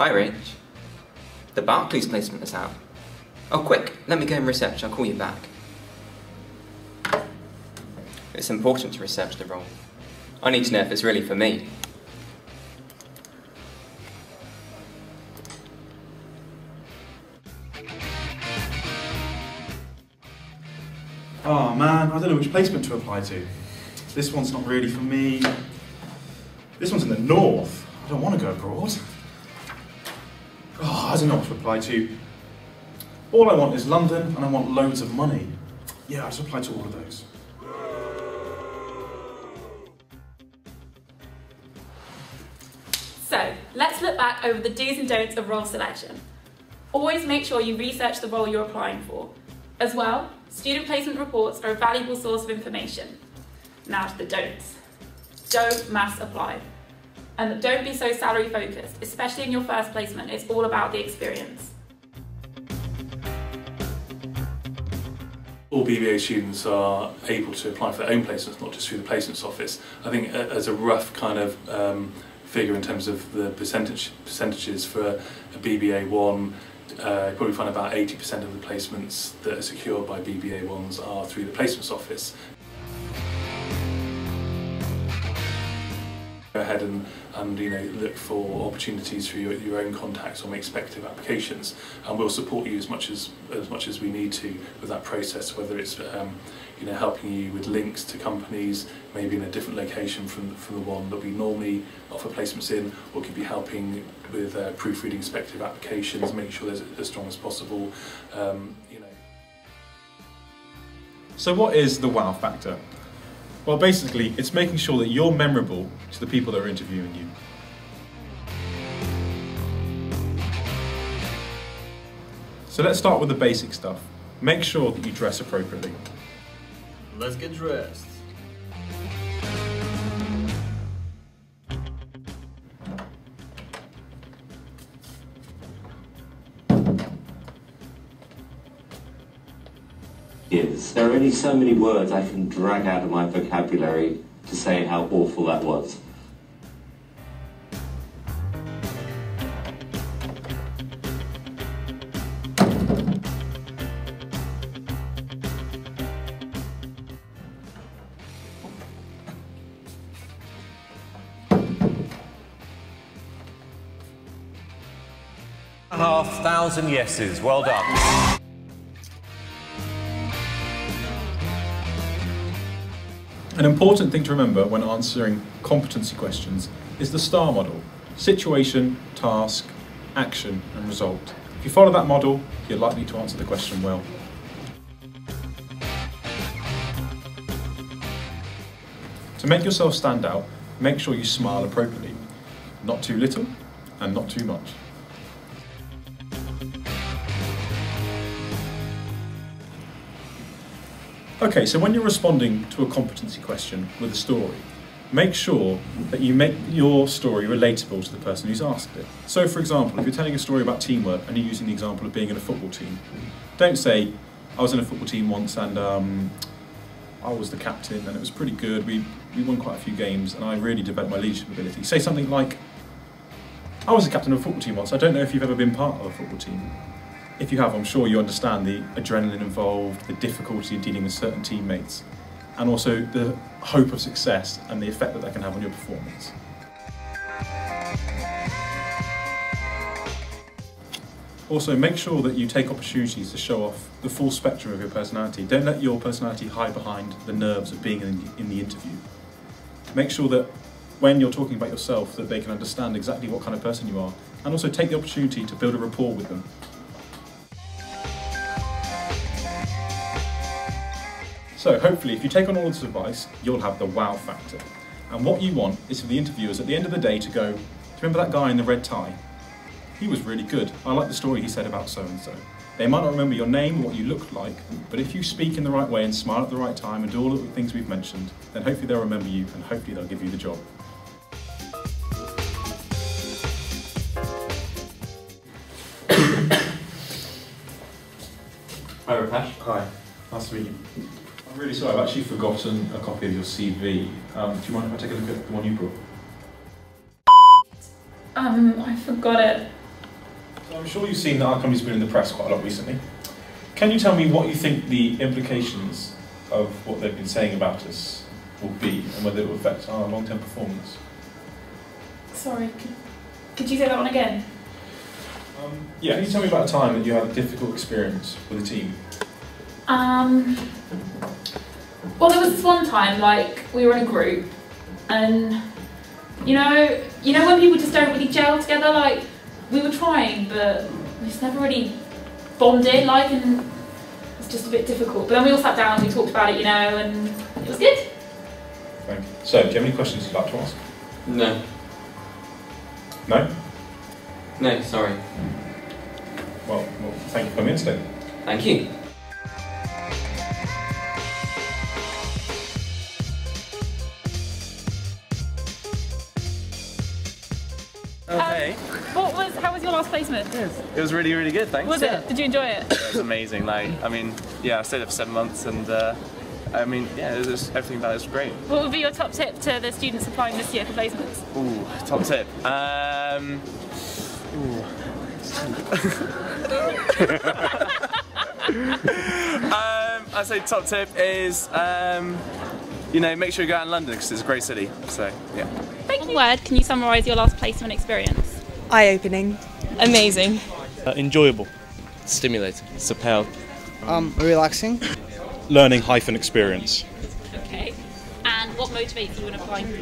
Hi Rich. The Barclays placement is out. Oh quick, let me go and research, I'll call you back. It's important to research the role. I need to know if it's really for me. Oh man, I don't know which placement to apply to. This one's not really for me. This one's in the north. I don't want to go abroad. Oh, I don't know what to apply to. All I want is London and I want loads of money. Yeah, I'll just apply to all of those. So, let's look back over the do's and don'ts of role selection. Always make sure you research the role you're applying for. As well, student placement reports are a valuable source of information. Now to the don'ts. Don't mass apply. And don't be so salary focused, especially in your first placement. It's all about the experience. All BBA students are able to apply for their own placements, not just through the placements office. I think as a rough kind of figure in terms of the percentages for a BBA 1, you probably find about 80% of the placements that are secured by BBA 1s are through the placements office. Go ahead and look for opportunities through your own contacts or make speculative applications, and we'll support you as much as we need to with that process, whether it's helping you with links to companies maybe in a different location from the one that we normally offer placements in, or could be helping with proofreading speculative applications, making sure they're as strong as possible. So what is the wow factor? Well, basically, it's making sure that you're memorable to the people that are interviewing you. So let's start with the basic stuff. Make sure that you dress appropriately. Let's get dressed. There are only so many words I can drag out of my vocabulary to say how awful that was. $1,500 yeses, well done. An important thing to remember when answering competency questions is the STAR model: situation, task, action and result. If you follow that model, you're likely to answer the question well. To make yourself stand out, make sure you smile appropriately. Not too little and not too much. Okay, so when you're responding to a competency question with a story, make sure that you make your story relatable to the person who's asked it. So for example, if you're telling a story about teamwork and you're using the example of being in a football team, don't say, I was in a football team once and I was the captain and it was pretty good, we won quite a few games and I really developed my leadership ability. Say something like, I was the captain of a football team once, I don't know if you've ever been part of a football team. If you have, I'm sure you understand the adrenaline involved, the difficulty in dealing with certain teammates, and also the hope of success and the effect that can have on your performance. Also, make sure that you take opportunities to show off the full spectrum of your personality. Don't let your personality hide behind the nerves of being in the interview. Make sure that when you're talking about yourself that they can understand exactly what kind of person you are, and also take the opportunity to build a rapport with them. So hopefully, if you take on all this advice, you'll have the wow factor. And what you want is for the interviewers at the end of the day to go, do you remember that guy in the red tie? He was really good. I like the story he said about so-and-so. They might not remember your name or what you look like, but if you speak in the right way and smile at the right time and do all of the things we've mentioned, then hopefully they'll remember you and hopefully they'll give you the job. Hi Rupesh. Hi, nice to meet you. I'm really sorry, I've actually forgotten a copy of your CV. Do you mind if I take a look at the one you brought? I forgot it. So I'm sure you've seen that our company's been in the press quite a lot recently. Can you tell me what you think the implications of what they've been saying about us will be and whether it will affect our long-term performance? Sorry, could you say that one again? Yeah, can you tell me about a time that you had a difficult experience with a team? Well, there was this one time, like, we were in a group, and you know when people just don't really gel together. Like, we were trying, but we just never really bonded. Like, and it's just a bit difficult. But then we all sat down, and we talked about it, and it was good. Thank you. So, do you have any questions you'd like to ask? No. No? No, sorry. Well, thank you for coming in today. Thank you. Okay. How was your last placement? It was really, really good, thanks. Was it? Did you enjoy it? It was amazing. Like, I mean, yeah, I stayed there for 7 months, and I mean, yeah, it was, everything about it was great. What would be your top tip to the students applying this year for placements? Ooh, top tip. I'd say top tip is, you know, make sure you go out in London because it's a great city. So, yeah. Thank you. Word, can you summarise your last placement experience? Eye-opening. Amazing. Enjoyable. Stimulating. Superb. Relaxing. Learning-experience. Okay. And what motivates you when applying for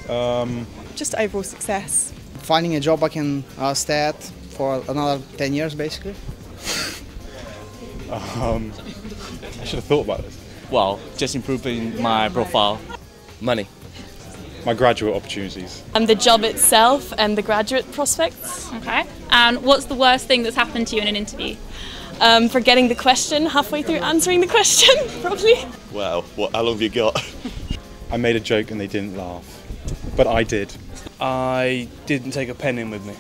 placements? Just overall success. Finding a job I can stay at for another 10 years, basically. I should have thought about this. Well, just improving my profile. Money. My graduate opportunities. The job itself and the graduate prospects. Okay. And what's the worst thing that's happened to you in an interview? Forgetting the question halfway through answering the question, probably. Wow, how long have you got? I made a joke and they didn't laugh, but I did. I didn't take a pen in with me.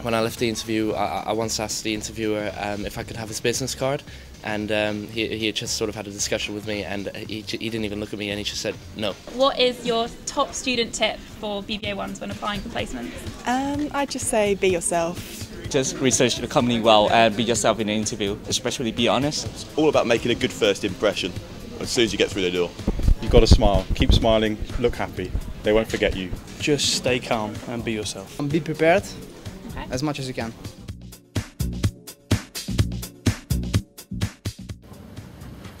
When I left the interview, I once asked the interviewer if I could have his business card, and he had just sort of had a discussion with me, and he didn't even look at me, and he just said no. What is your top student tip for BBA ones when applying for placements? I'd just say be yourself. Just research the company well and be yourself in an interview, especially be honest. It's all about making a good first impression as soon as you get through the door. You've got to smile, keep smiling, look happy. They won't forget you. Just stay calm and be yourself. Be prepared as much as you can.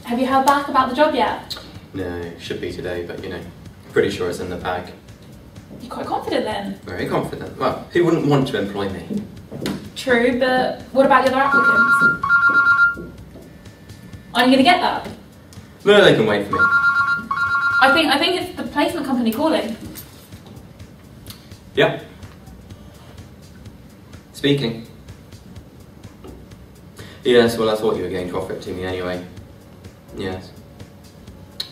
Have you heard back about the job yet? No, should be today, but pretty sure it's in the bag. You're quite confident then? Very confident. Well, who wouldn't want to employ me? True, but what about the other applicants? Are you going to get that? No, they can wait for me. I think it's the placement company calling. Yep. Speaking. Yes, well I thought you were going to offer it to me anyway. Yes.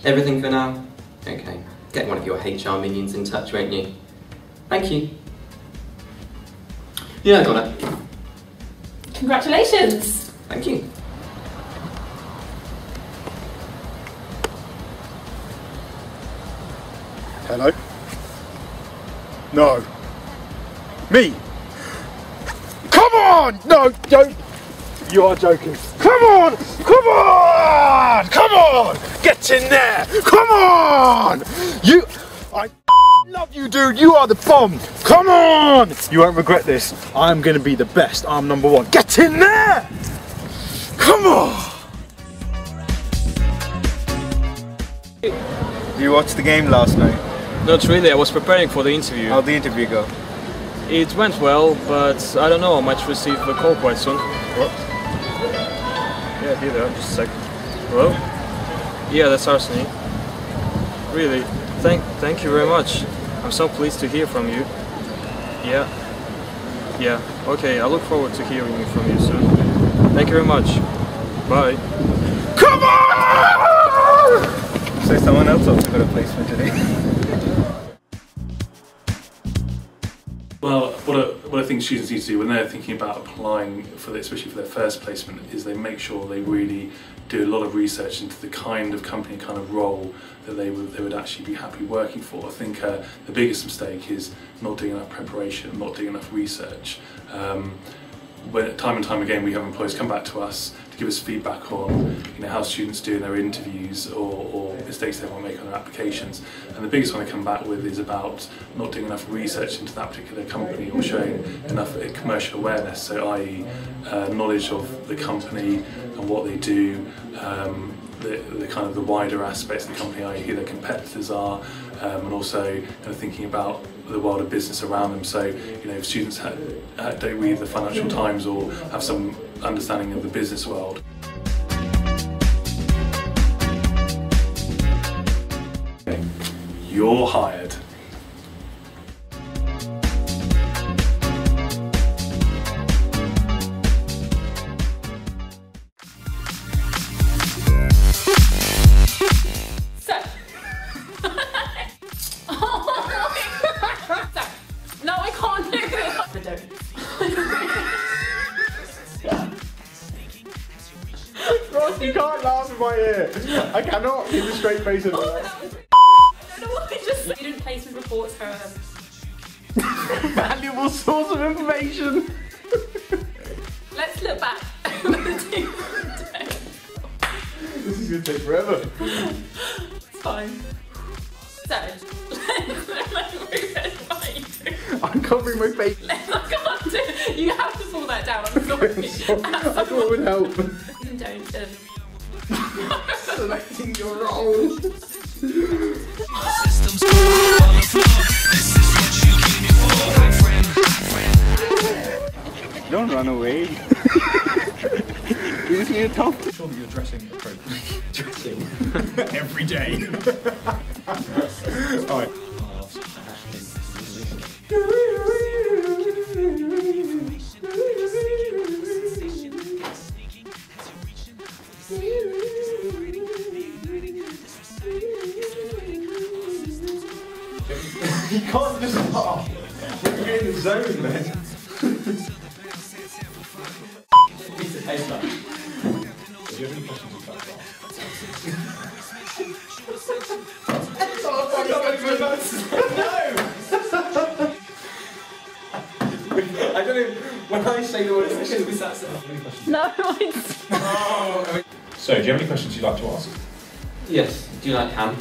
Everything for now? Okay. Get one of your HR minions in touch, won't you? Thank you. Yeah, I got it. Congratulations! Thank you. Hello? No. Me? Come on! No, don't. You are joking. Come on! Come on! Come on! Get in there! Come on! I love you, dude. You are the bomb. Come on! You won't regret this. I'm going to be the best. I'm number one. Get in there! Come on! You watched the game last night? Not really, I was preparing for the interview. How'd the interview go? It went well, but I don't know, I might receive a call quite soon. What? Yeah, here they are, just a sec. Hello? Yeah, that's Arseny. Really, thank you very much. I'm so pleased to hear from you. Yeah. Yeah, okay, I look forward to hearing from you soon. Thank you very much. Bye. Come on! So someone else also got a placement today. Well, what I think students need to do when they're thinking about applying for especially for their first placement, is they make sure they really do a lot of research into the kind of company, kind of role that they would actually be happy working for. I think the biggest mistake is not doing enough preparation, not doing enough research. When time and time again we have employers come back to us to give us feedback on how students do in their interviews or mistakes they might make on their applications, and the biggest one they come back with is about not doing enough research into that particular company or showing enough commercial awareness, so i.e. Knowledge of the company and what they do, the kind of the wider aspects of the company, i.e. who their competitors are, and also kind of thinking about the world of business around them. So, if students don't read the Financial Times or have some understanding of the business world. Okay. You're hired. Ross, you can't laugh in my ear. I cannot keep a straight face in my Student placement reports are valuable source of information. Let's look back. This is going to take forever. It's fine. So, I'm covering my face. I can't do it. You have to pull that down. I'm sorry. I thought it would help. Don't selecting your role. Don't run away. You just need to talk. Sure that you're dressing appropriately. Dressing every day. All right. You can't just laugh. We're in the zone, man. Piece of paper. Do you have any questions about that? I don't know, when I say the word questions, is that No, So, do you have any questions you'd like to ask? Yes. Do you like ham?